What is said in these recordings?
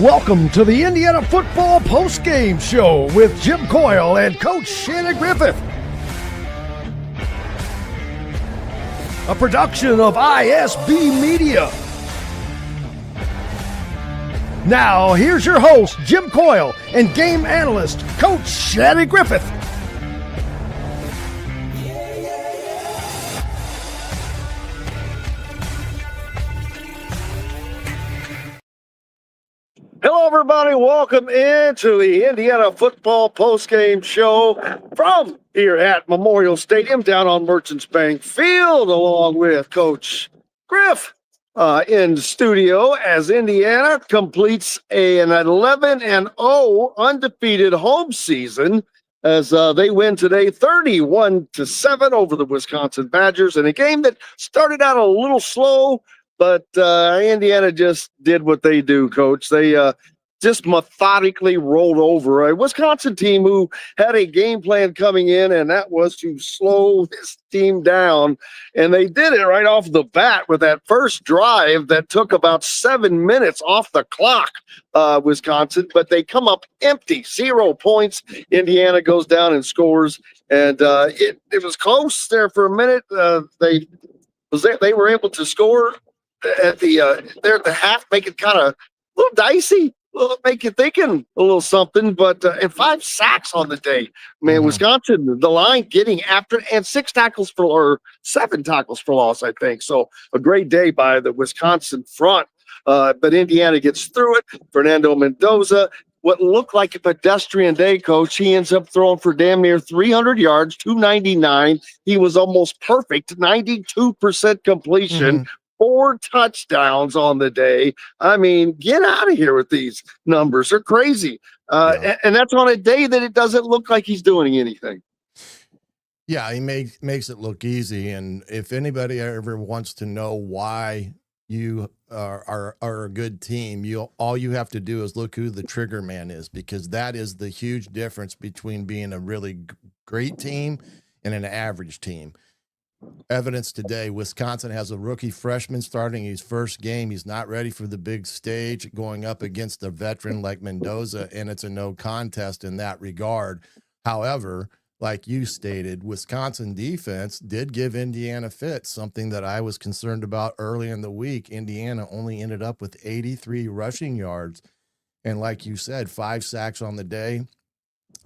Welcome to the Indiana Football Postgame Show with Jim Coyle and Coach Shannon Griffith. A production of ISB Media. Now, here's your host, Jim Coyle, and game analyst, Coach Shannon Griffith. Hello, everybody. Welcome into the Indiana Football Postgame Show from here at Memorial Stadium down on Merchants Bank Field, along with Coach Giff in studio as Indiana completes an 11-0 undefeated home season as they win today 31-7 over the Wisconsin Badgers in a game that started out a little slow. But Indiana just did what they do, Coach. They just methodically rolled over a Wisconsin team who had a game plan coming in, and that was to slow this team down. And they did it right off the bat with that first drive that took about 7 minutes off the clock, Wisconsin. But they come up empty, 0 points. Indiana goes down and scores. And it was close there for a minute. They were able to score at the half, make it kind of a little dicey, make you thinking a little something. But and 5 sacks on the day, man. Wisconsin, the line getting after it, and 7 tackles for loss, I think. So a great day by the Wisconsin front. But Indiana gets through it. Fernando Mendoza, what looked like a pedestrian day, Coach, he ends up throwing for damn near 300 yards, 299. He was almost perfect, 92% completion. 4 touchdowns on the day. I mean, get out of here with these numbers. They're crazy. And that's on a day that it doesn't look like he's doing anything. Yeah, he makes it look easy. And if anybody ever wants to know why you are a good team, all you have to do is look who the trigger man is, because that is the huge difference between being a really great team and an average team. Evidence today, Wisconsin has a rookie freshman starting his first game. He's not ready for the big stage, going up against a veteran like Mendoza, and it's a no contest in that regard. However, like you stated, Wisconsin defense did give Indiana fits, something that I was concerned about early in the week. Indiana only ended up with 83 rushing yards, and like you said, 5 sacks on the day,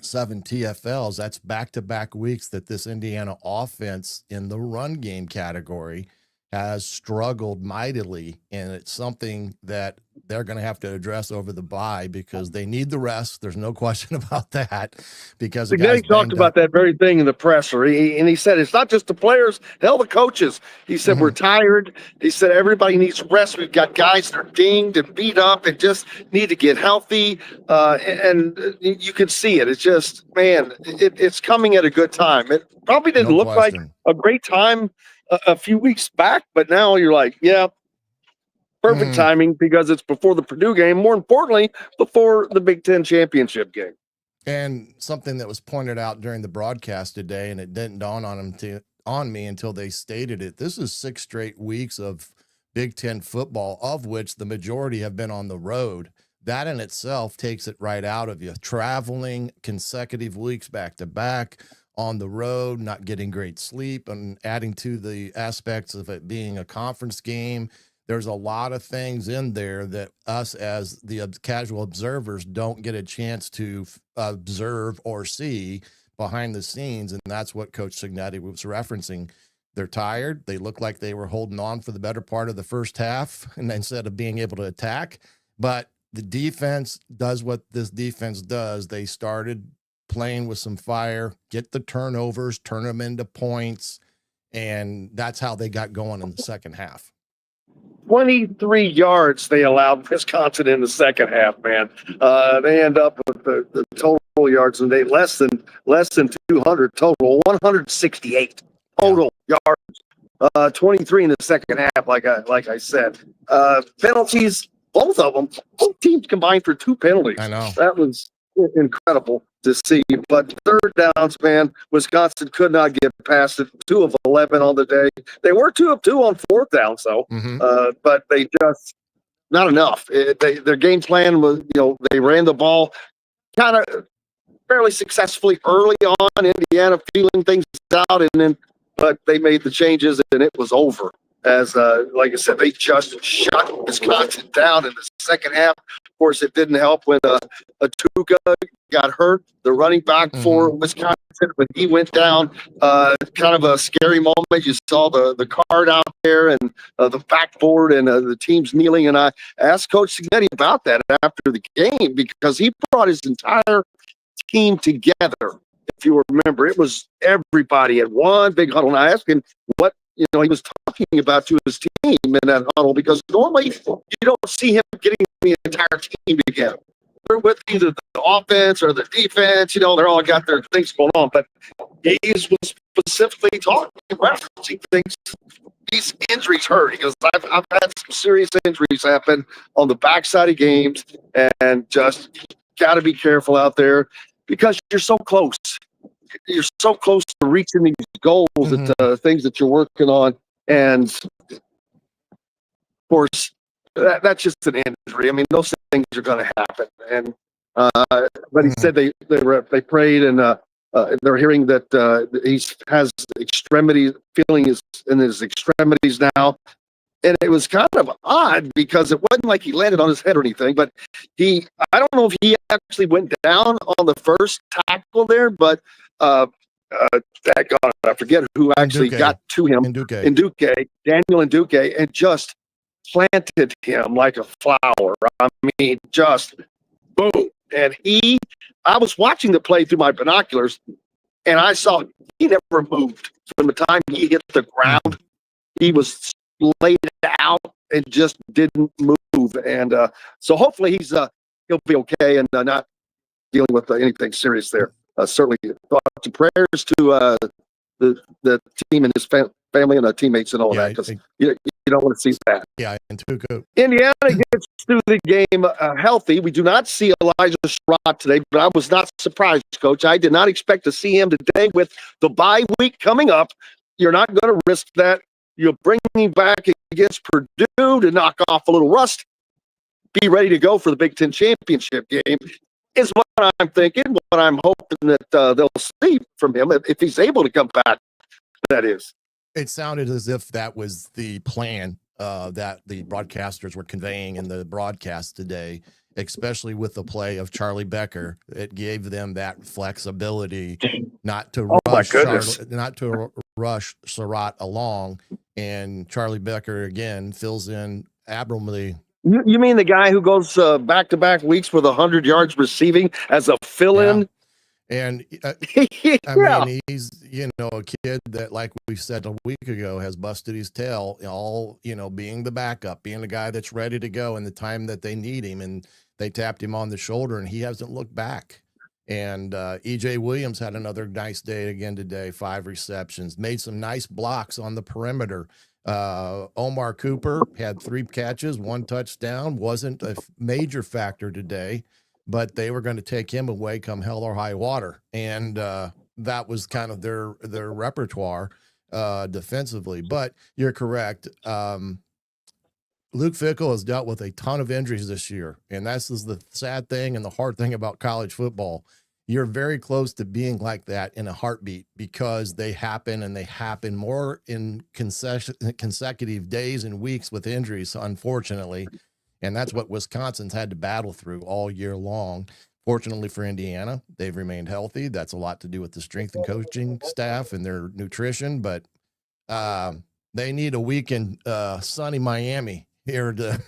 7 TFLs. That's back-to-back weeks that this Indiana offense in the run game category has struggled mightily, and it's something that they're going to have to address over the bye because they need the rest. There's no question about that. Because the guy talked about that very thing in the presser, and he said it's not just the players, hell, the coaches. He said we're tired. He said everybody needs rest. We've got guys that are dinged and beat up and just need to get healthy. And you can see it. It's just, man, it's coming at a good time. It probably didn't look like a great time a few weeks back, but now you're like, yeah, perfect timing because it's before the Purdue game. More importantly, before the Big Ten championship game. And something that was pointed out during the broadcast today, and it didn't dawn on me until they stated it. This is 6 straight weeks of Big Ten football, of which the majority have been on the road. That in itself takes it right out of you. Traveling consecutive weeks back to back, on the road, not getting great sleep, and adding to the aspects of it being a conference game. There's a lot of things in there that us as the casual observers don't get a chance to observe or see behind the scenes, and that's what Coach Cignetti was referencing. They're tired. They look like they were holding on for the better part of the first half and instead of being able to attack. But the defense does what this defense does. They started playing with some fire, get the turnovers, turn them into points, and that's how they got going in the second half. 23 yards they allowed Wisconsin in the second half, man. They end up with the total yards, and they less than 200 total, 168 total yards, 23 in the second half, like I said. Penalties, both of them, both teams combined for 2 penalties. I know. That was incredible to see. But third downs, man, Wisconsin could not get past it. 2 of 11 on the day. They were 2 of 2 on fourth down, so but they just not enough. Their game plan was, they ran the ball kind of fairly successfully early on. Indiana feeling things out, but they made the changes and it was over. As like I said, they just shut Wisconsin down in the second half. Of course, it didn't help when Atuka got hurt, the running back for Wisconsin, when he went down. Kind of a scary moment. You saw the card out there and the backboard and the team's kneeling. And I asked Coach Signetti about that after the game because he brought his entire team together. If you remember, it was everybody at one big huddle. And I asked him what he was talking about to his team in that huddle, because normally you don't see him getting the entire team together. They're with either the offense or the defense. They're all got their things going on. But he was specifically referencing things. These injuries hurt. He goes, I've had some serious injuries happen on the backside of games, and just got to be careful out there because you're so close. You're so close to reaching these goals, that things that you're working on, and of course, that's just an injury. I mean, those things are going to happen. And but he said they prayed, and they're hearing that he has extremity feeling in his extremities now. And it was kind of odd because it wasn't like he landed on his head or anything, but I don't know if he actually went down on the first tackle there, but I forget who actually got to him. Nduke, Daniel Nduke, and just planted him like a flower. I mean, just boom. And I was watching the play through my binoculars, and I saw he never moved from the time he hit the ground. He was laid out and just didn't move. And so hopefully he'll be okay and not dealing with anything serious there. Certainly thoughts and prayers to the team and his family and teammates and all that, because you don't want to see that. Yeah, and Tuca. Indiana gets through the game healthy. We do not see Elijah Surratt today, but I was not surprised, Coach. I did not expect to see him today with the bye week coming up. You're not going to risk that. You're bringing back against Purdue to knock off a little rust. Be ready to go for the Big Ten championship game is what I'm thinking, what I'm hoping that they'll see from him if he's able to come back, that is. It sounded as if that was the plan that the broadcasters were conveying in the broadcast today, especially with the play of Charlie Becker. It gave them that flexibility not to rush Surratt along, and Charlie Becker again fills in admirably. You mean the guy who goes back-to-back weeks with 100 yards receiving as a fill-in? And I mean, he's, a kid that, like we said a week ago, has busted his tail, all, being the backup, being the guy that's ready to go in the time that they need him. And they tapped him on the shoulder and he hasn't looked back. And EJ Williams had another nice day again today, 5 receptions, made some nice blocks on the perimeter. Omar Cooper had 3 catches, 1 touchdown, wasn't a major factor today, but they were going to take him away come hell or high water. And that was kind of their repertoire defensively. But you're correct. Luke Fickell has dealt with a ton of injuries this year, and that's the sad thing and the hard thing about college football. You're very close to being like that in a heartbeat because they happen, and they happen more in consecutive days and weeks with injuries, unfortunately. And that's what Wisconsin's had to battle through all year long. Fortunately for Indiana, they've remained healthy. That's a lot to do with the strength and coaching staff and their nutrition, but they need a week in sunny Miami here to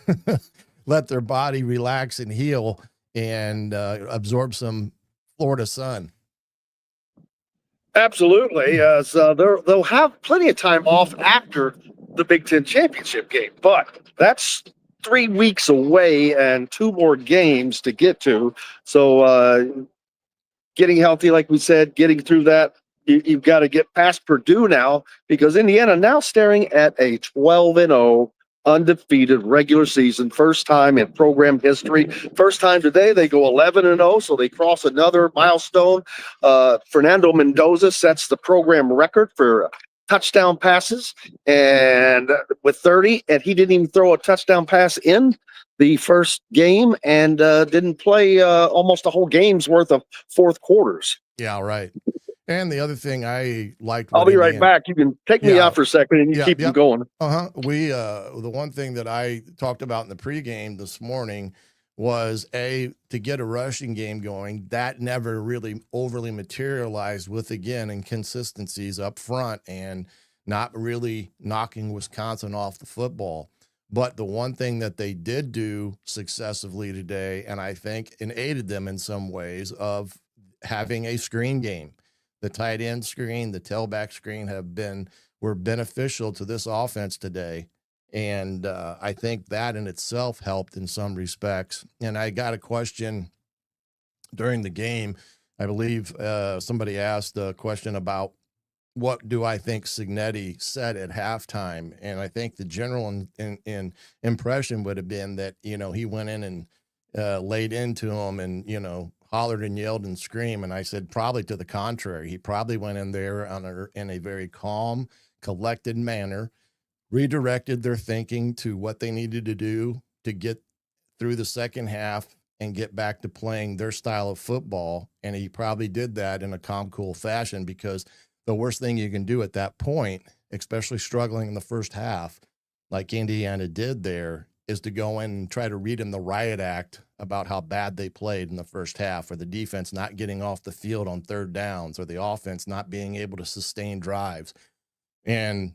let their body relax and heal and absorb some Florida sun. Absolutely. So they'll have plenty of time off after the Big Ten championship game, but that's 3 weeks away and 2 more games to get to. So getting healthy, like we said, getting through that, you've got to get past Purdue now, because Indiana now staring at a 12-0 undefeated regular season, first time in program history. First time today, they go 11-0, so they cross another milestone. Fernando Mendoza sets the program record for touchdown passes, and with 30, and he didn't even throw a touchdown pass in the first game and didn't play almost a whole game's worth of fourth quarters. Yeah, right. And the other thing I liked, I'll be right back. You can take me out for a second and you keep them going. The one thing that I talked about in the pregame this morning was to get a rushing game going. That never really overly materialized with, again, inconsistencies up front and not really knocking Wisconsin off the football. But the one thing that they did do successively today, and I think aided them in some ways, of having a screen game. The tight end screen, the tailback screen were beneficial to this offense today. And I think that in itself helped in some respects. And I got a question during the game. I believe somebody asked a question about what do I think Cignetti said at halftime. And I think the general impression would have been that, he went in and laid into him and, hollered and yelled and screamed. And I said, probably to the contrary. He probably went in there in a very calm, collected manner, redirected their thinking to what they needed to do to get through the second half and get back to playing their style of football. And he probably did that in a calm, cool fashion, because the worst thing you can do at that point, especially struggling in the first half, like Indiana did there, is to go in and try to read in the riot act about how bad they played in the first half, or the defense not getting off the field on third downs, or the offense not being able to sustain drives. And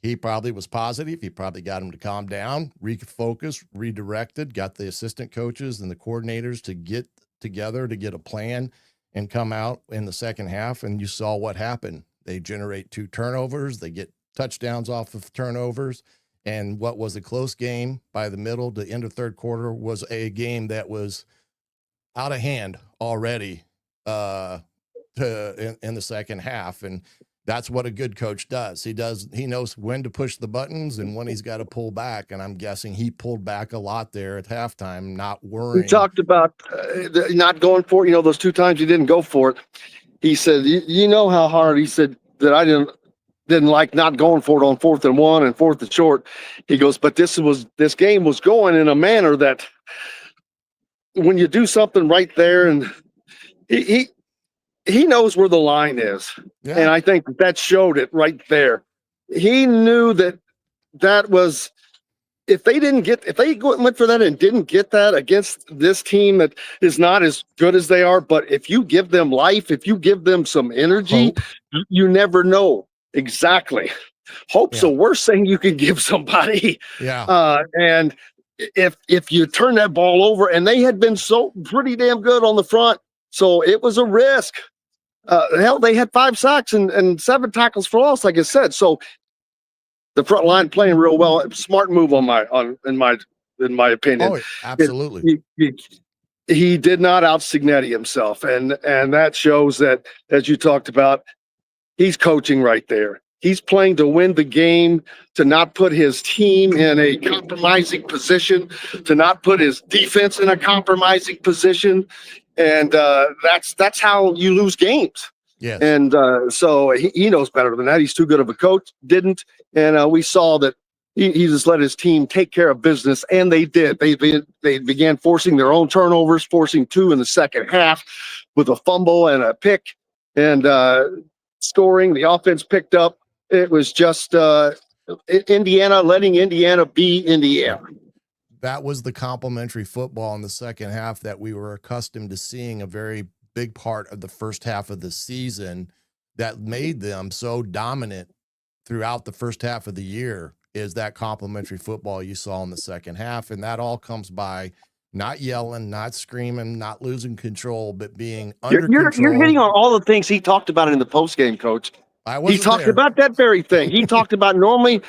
he probably was positive. He probably got him to calm down, refocus, redirected, got the assistant coaches and the coordinators to get together to get a plan and come out in the second half. And you saw what happened. They generate 2 turnovers. They get touchdowns off of turnovers. And what was a close game by the middle to end of third quarter was a game that was out of hand already in the second half. And that's what a good coach does. He knows when to push the buttons and when he's got to pull back. And I'm guessing he pulled back a lot there at halftime, not worrying. He talked about not going for it. Those 2 times he didn't go for it. He said, you know how hard, he said, that I didn't like not going for it on 4th and 1 and 4th and short. He goes, but this game was going in a manner that when you do something right there, and he knows where the line is. Yeah. And I think that showed it right there. He knew that was, if they went for that and didn't get that against this team that is not as good as they are, but if you give them life, if you give them some energy, you never know. Exactly. Hope's the worst thing you can give somebody. Yeah. And if you turn that ball over, and they had been so pretty damn good on the front, so it was a risk. Hell, they had 5 sacks and 7 tackles for loss, like I said. So the front line playing real well. Smart move in my opinion. Oh, absolutely. He did not out-Cignetti himself, and that shows that, as you talked about, he's coaching right there. He's playing to win the game, to not put his team in a compromising position, to not put his defense in a compromising position. And that's how you lose games. Yes. And so he knows better than that. He's too good of a coach. Didn't. And we saw that he just let his team take care of business, and they did. They began forcing their own turnovers, forcing 2 in the second half with a fumble and a pick, and scoring. The offense picked up. It was just Indiana letting Indiana be Indiana. That was the complimentary football in the second half that we were accustomed to seeing, a very big part of the first half of the season that made them so dominant throughout the first half of the year, is that complimentary football you saw in the second half. And that all comes by not yelling, not screaming, not losing control, but being under control. You're hitting on all the things he talked about in the postgame, Coach. He talked about that very thing. He talked about normally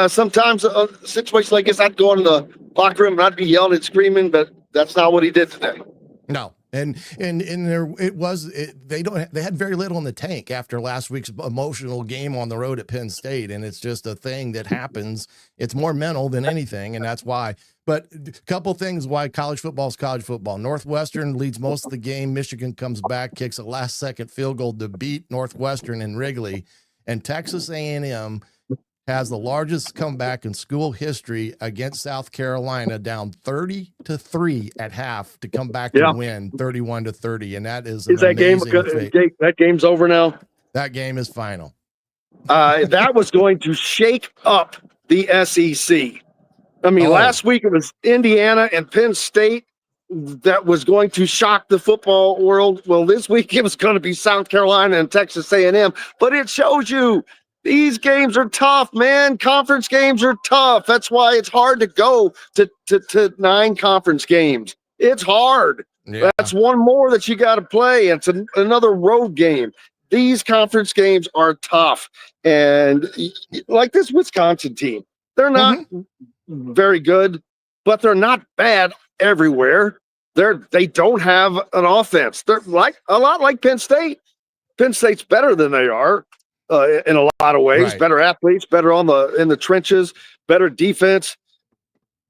sometimes a situation like this, I'd go into the locker room and I'd be yelling and screaming, but that's not what he did today. No. And there they had very little in the tank after last week's emotional game on the road at Penn State. And it's just a thing that happens. It's more mental than anything. And that's why. But a couple things why college football is college football. Northwestern leads most of the game. Michigan comes back, kicks a last-second field goal to beat Northwestern in Wrigley. And Texas A&M has the largest comeback in school history against South Carolina, down 30-3 at half to come back and win 31-30. And that is an amazing feat. That game's over now? That game is final. That was going to shake up the SEC. I mean, last week it was Indiana and Penn State that was going to shock the football world. Well, this week it was going to be South Carolina and Texas A&M. But it shows you these games are tough, man. Conference games are tough. That's why it's hard to go to 9 conference games. It's hard. Yeah. That's one more that you got to play. It's another road game. These conference games are tough. And like this Wisconsin team, they're not very good, but they're not bad everywhere. They don't have an offense. They're like a lot like Penn State. Penn State's better than they are in a lot of ways. Right. Better athletes, better in the trenches, better defense.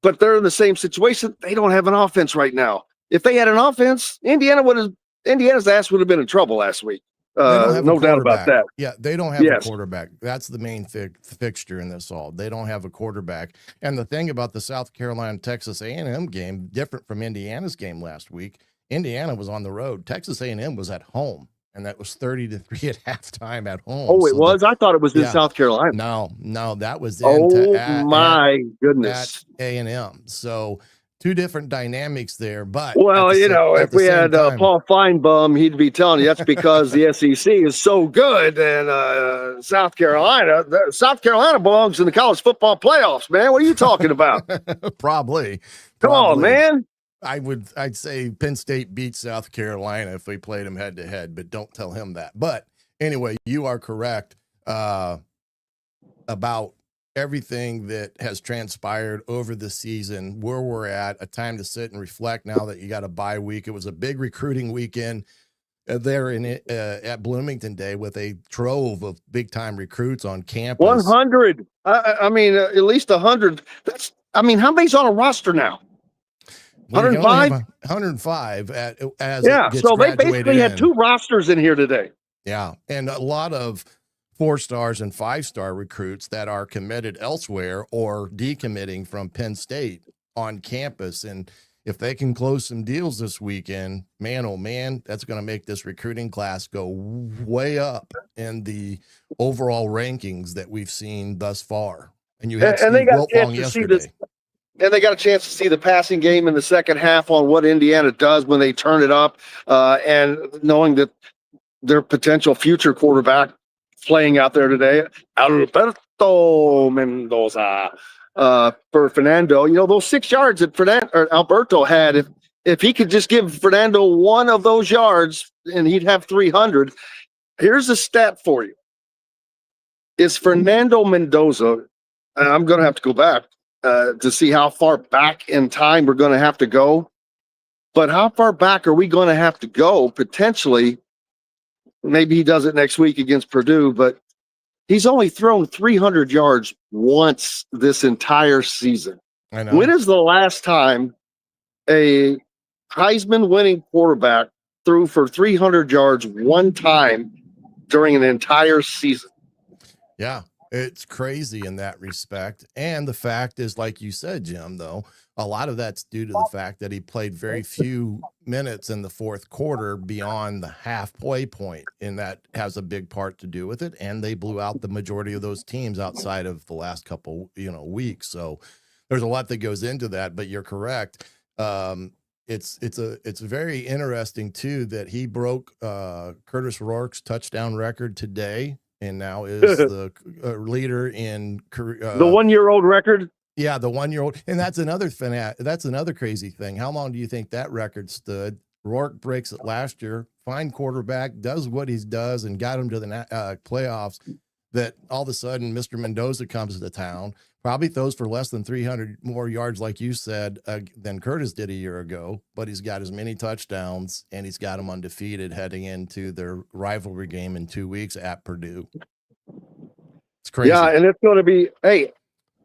But they're in the same situation. They don't have an offense right now. If they had an offense, Indiana's ass would have been in trouble last week. No doubt about that. Yeah, they don't have a quarterback. That's the main fixture in this all. They don't have a quarterback. And the thing about the South Carolina Texas A&M game, different from Indiana's game last week, Indiana was on the road. Texas A&M was at home, and that was 30-3 at halftime at home. Oh, it was? I thought it was in South Carolina. No, that was in my goodness. At A&M. So two different dynamics there, but if we had Paul Feinbaum, he'd be telling you that's because the SEC is so good, and South Carolina belongs in the college football playoffs. Man, what are you talking about? Probably. Come on, man. I'd say Penn State beats South Carolina if we played them head to head, but don't tell him that. But anyway, you are correct about everything that has transpired over the season, where we're at, a time to sit and reflect now that you got a bye week. It was a big recruiting weekend there at Bloomington Day with a trove of big-time recruits on campus. 100. I mean, at least 100. How many's on a roster now? 105? 105 so they basically had 2 rosters in here today. Yeah, and a lot of 4-stars and 5-star recruits that are committed elsewhere or decommitting from Penn State on campus. And if they can close some deals this weekend, man, oh man, that's going to make this recruiting class go way up in the overall rankings that we've seen thus far. And you had Steve Wiltfong yesterday. And they got a chance to see the passing game in the second half on what Indiana does when they turn it up, and knowing that their potential future quarterback playing out there today, Alberto Mendoza, for Fernando. Those 6 yards that Alberto had, if he could just give Fernando one of those yards, and he'd have 300. Here's a stat for you. Is Fernando Mendoza, and I'm going to have to go back to see how far back in time we're going to have to go. But how far back are we going to have to go potentially? Maybe he does it next week against Purdue, but he's only thrown 300 yards once this entire season. I know. When is the last time a Heisman winning quarterback threw for 300 yards one time during an entire season? Yeah, it's crazy in that respect. And the fact is, like you said, Jim, though, a lot of that's due to the fact that he played very few minutes in the fourth quarter beyond the halfway point, and that has a big part to do with it. And they blew out the majority of those teams outside of the last couple, weeks. So there's a lot that goes into that, but you're correct. It's very interesting too that he broke Curtis Rourke's touchdown record today, and now is the leader in the 1-year-old record. Yeah, the 1-year-old, and that's another crazy thing. How long do you think that record stood? Rourke breaks it last year. Fine quarterback, does what he does, and got him to the playoffs. That all of a sudden, Mr. Mendoza comes to town, probably throws for less than 300 more yards, like you said, than Curtis did a year ago. But he's got as many touchdowns, and he's got them undefeated heading into their rivalry game in 2 weeks at Purdue. It's crazy. Yeah, and it's going to be, hey,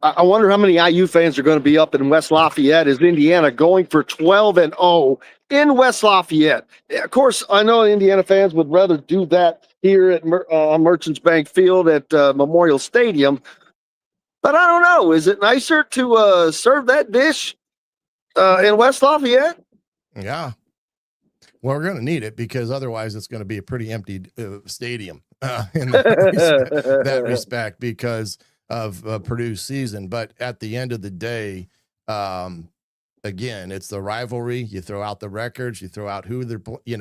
I wonder how many IU fans are going to be up in West Lafayette as Indiana going for 12-0 in West Lafayette. Of course, I know Indiana fans would rather do that here at Merchants Bank Field at Memorial Stadium, But I don't know. Is it nicer to serve that dish in West Lafayette? Yeah. Well, we're going to need it because otherwise it's going to be a pretty empty stadium in that respect because of Purdue's season. But at the end of the day, again, it's the rivalry. You throw out the records, you throw out who they're,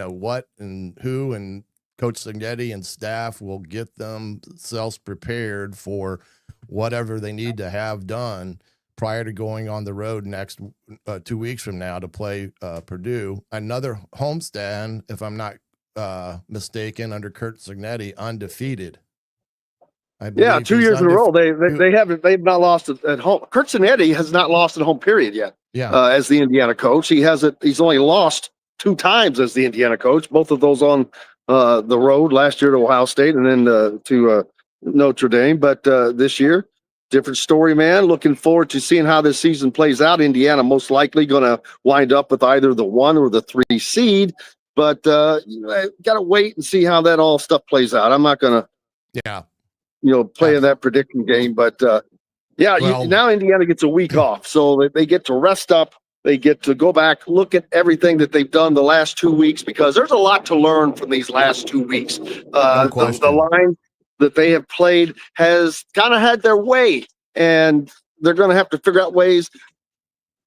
what and who, and Coach Signetti and staff will get themselves prepared for whatever they need to have done prior to going on the road next 2 weeks from now to play Purdue. Another homestand, if I'm not mistaken, under Kurt Signetti, undefeated. Yeah, 2 years in a row. They've not lost at home. Kurt Signetti has not lost at home, period, yet. Yeah. As the Indiana coach. He's only lost 2 times as the Indiana coach, both of those on the road last year to Ohio State and then to Notre Dame. But this year, different story, man. Looking forward to seeing how this season plays out. Indiana most likely going to wind up with either the 1 or the 3 seed. But got to wait and see how that all stuff plays out. I'm not going to play in that prediction game. But now Indiana gets a week off. So they get to rest up. They get to go back, look at everything that they've done the last 2 weeks, because there's a lot to learn from these last 2 weeks. The line that they have played has kind of had their way, and they're going to have to figure out ways.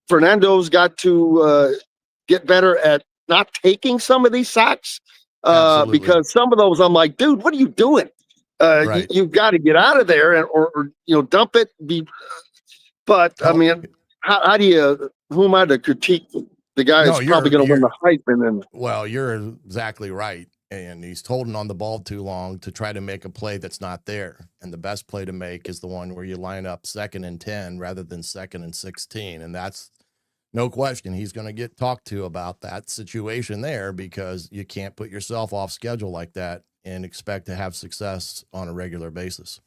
Fernando's got to get better at not taking some of these sacks because some of those I'm like, dude, what are you doing? Right. You've got to get out of there or dump it. I mean, how do you? Who am I to critique the guy that's probably going to win the Heisman? Well, you're exactly right. And he's holding on the ball too long to try to make a play that's not there. And the best play to make is the one where you line up 2nd and 10 rather than 2nd and 16. And that's no question. He's going to get talked to about that situation there because you can't put yourself off schedule like that and expect to have success on a regular basis.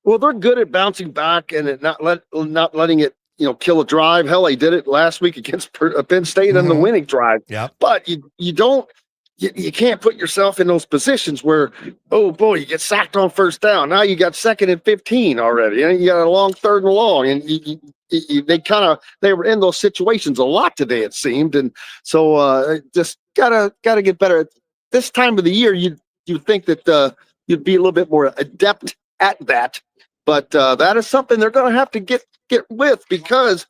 Well, they're good at bouncing back and not letting it, kill a drive. Hell, they did it last week against Penn State on the winning drive. Yeah. But you can't put yourself in those positions where, oh boy, you get sacked on first down. Now you got 2nd and 15 already, and you got a long 3rd and long, and they were in those situations a lot today, it seemed, and so just gotta get better. At this time of the year, you think that you'd be a little bit more adept at that, but that is something they're going to have to get with, because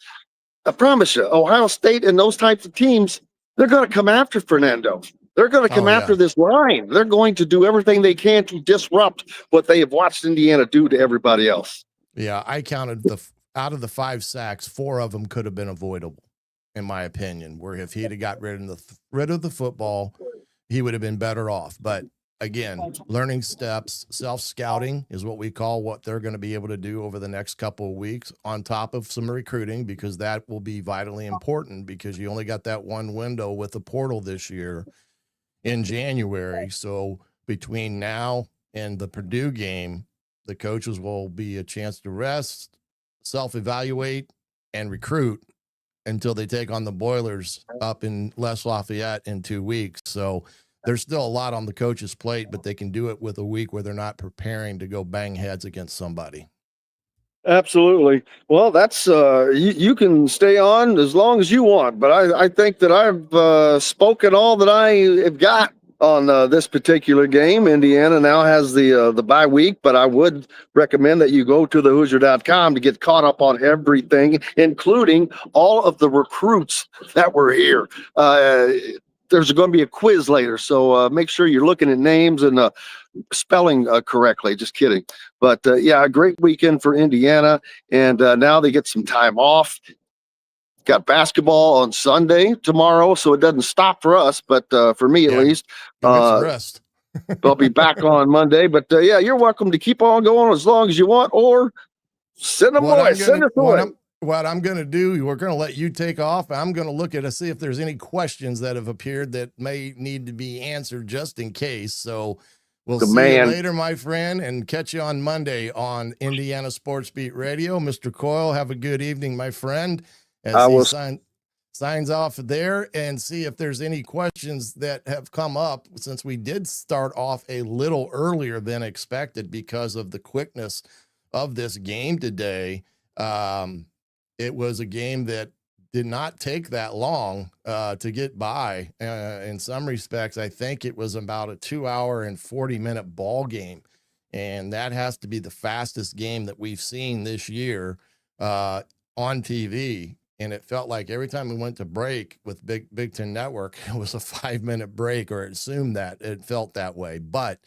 I promise you, Ohio State and those types of teams, they're going to come after Fernando. They're going to come after this line. They're going to do everything they can to disrupt what they have watched Indiana do to everybody else. Yeah, I counted out of the 5 sacks, 4 of them could have been avoidable, in my opinion, where if he'd have got rid of the football, he would have been better off. But again, learning steps, self-scouting is what we call what they're going to be able to do over the next couple of weeks, on top of some recruiting, because that will be vitally important, because you only got that one window with the portal this year in January. So between now and the Purdue game, the coaches will be a chance to rest, self-evaluate, and recruit until they take on the Boilers up in West Lafayette in 2 weeks. So there's still a lot on the coach's plate, but they can do it with a week where they're not preparing to go bang heads against somebody. Absolutely. Well, that's you can stay on as long as you want, but I think that I've spoken all that I have got on this particular game. Indiana now has the bye week, but I would recommend that you go to thehoosier.com to get caught up on everything, including all of the recruits that were here. There's going to be a quiz later, so make sure you're looking at names and spelling correctly. Just kidding. But a great weekend for Indiana, and now they get some time off. Got basketball on Sunday tomorrow, so it doesn't stop for us, but for me at least. Rest. They'll be back on Monday, but you're welcome to keep on going as long as you want, or send us away. What I'm going to do, we're going to let you take off. I'm going to look at see if there's any questions that have appeared that may need to be answered just in case. So we'll see you later, my friend, and catch you on Monday on Indiana Sports Beat Radio. Mr. Coyle, have a good evening, my friend, as signs off there, and see if there's any questions that have come up, since we did start off a little earlier than expected because of the quickness of this game today, it was a game that did not take that long to get by. In some respects, I think it was about a 2-hour and 40-minute ball game. And that has to be the fastest game that we've seen this year on TV. And it felt like every time we went to break with Big Ten Network, it was a 5-minute break, or it assumed that it felt that way. But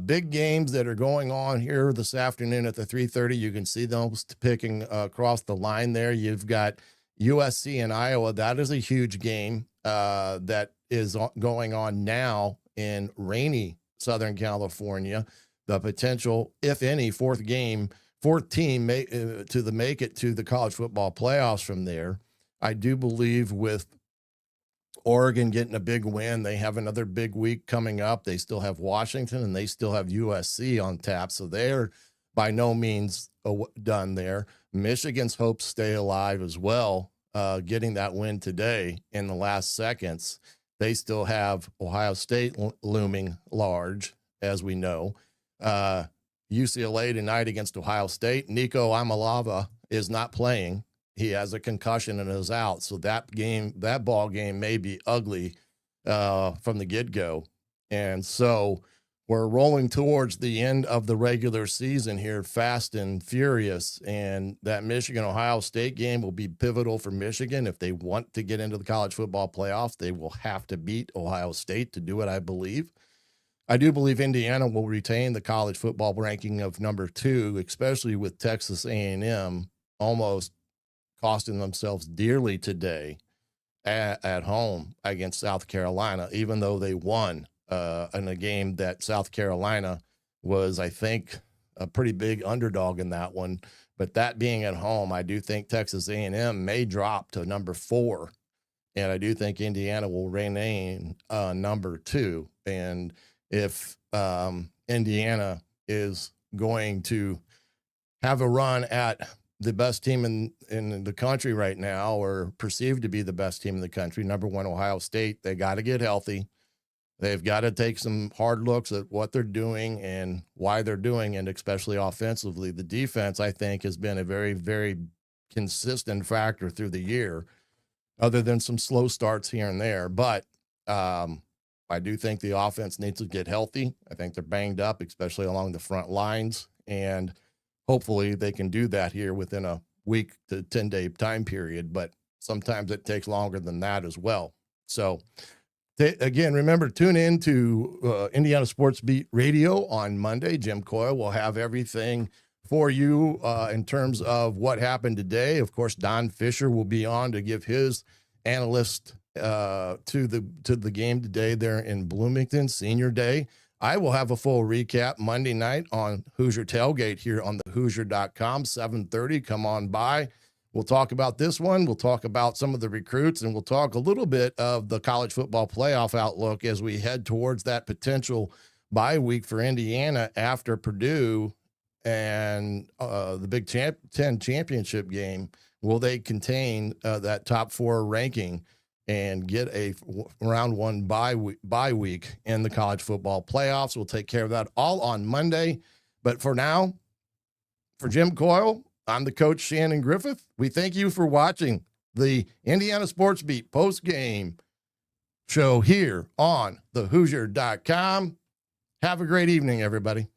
big games that are going on here this afternoon at the 3:30. You can see those picking across the line there. You've got USC and Iowa. That is a huge game that is going on now in rainy Southern California. The potential, if any, fourth team make it to the college football playoffs from there. I do believe with Oregon getting a big win, they have another big week coming up. They still have Washington and they still have USC on tap. So they're by no means done there. Michigan's hopes stay alive as well, getting that win today in the last seconds. They still have Ohio State looming large, as we know. UCLA tonight against Ohio State. Nico Amalava is not playing. He has a concussion and is out. So that ball game may be ugly from the get-go. And so we're rolling towards the end of the regular season here, fast and furious. And that Michigan-Ohio State game will be pivotal for Michigan. If they want to get into the college football playoffs, they will have to beat Ohio State to do it, I believe. I do believe Indiana will retain the college football ranking of number 2, especially with Texas A&M almost costing themselves dearly today at home against South Carolina, even though they won in a game that South Carolina was, I think, a pretty big underdog in that one. But that being at home, I do think Texas A&M may drop to number 4, and I do think Indiana will remain number 2. And if Indiana is going to have a run at the best team in the country right now, or perceived to be the best team in the country, number 1 Ohio State, they got to get healthy. They've got to take some hard looks at what they're doing and why they're doing it, especially offensively. The defense, I think, has been a very, very consistent factor through the year, other than some slow starts here and there. But I do think the offense needs to get healthy. I think they're banged up, especially along the front lines, and hopefully they can do that here within a week to 10-day time period, but sometimes it takes longer than that as well. So again, remember, tune in to Indiana Sports Beat Radio on Monday. Jim Coyle will have everything for you in terms of what happened today. Of course, Don Fisher will be on to give his analyst to the game today there in Bloomington, Senior Day. I will have a full recap Monday night on Hoosier Tailgate here on the Hoosier.com, 7:30. Come on by. We'll talk about this one. We'll talk about some of the recruits, and we'll talk a little bit of the college football playoff outlook as we head towards that potential bye week for Indiana after Purdue and the Big Ten championship game. Will they contain that top 4 ranking and get a round 1 bye week in the college football playoffs? We'll take care of that all on Monday. But for now, for Jim Coyle, I'm the coach, Shannon Griffith. We thank you for watching the Indiana Sports Beat post-game show here on the Hoosier.com. Have a great evening, everybody.